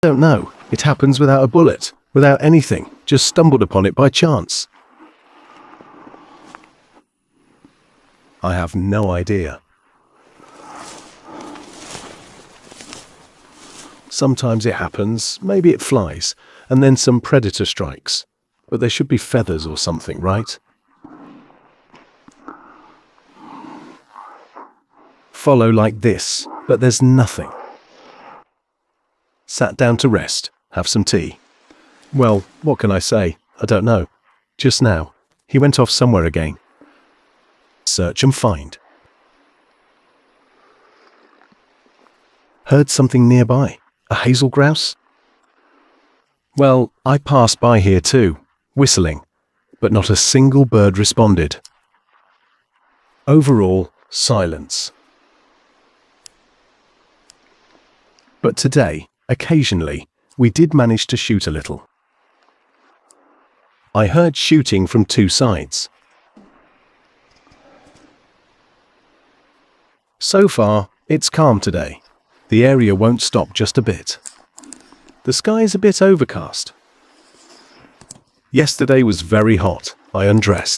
Don't know. It happens without a bullet, without anything, just stumbled upon it by chance. I have no idea. Sometimes it happens, maybe it flies, and then some predator strikes. But there should be feathers or something, right? Follow like this, but there's nothing. Sat down to rest, have some tea. Well, what can I say? I don't know. Just now, he went off somewhere again. Search and find. Heard something nearby. A hazel grouse? Well, I passed by here too, whistling, but not a single bird responded. Overall, silence. But today, occasionally, we did manage to shoot a little. I heard shooting from two sides. So far, it's calm today. The area won't stop just a bit. The sky is a bit overcast. Yesterday was very hot. I undressed.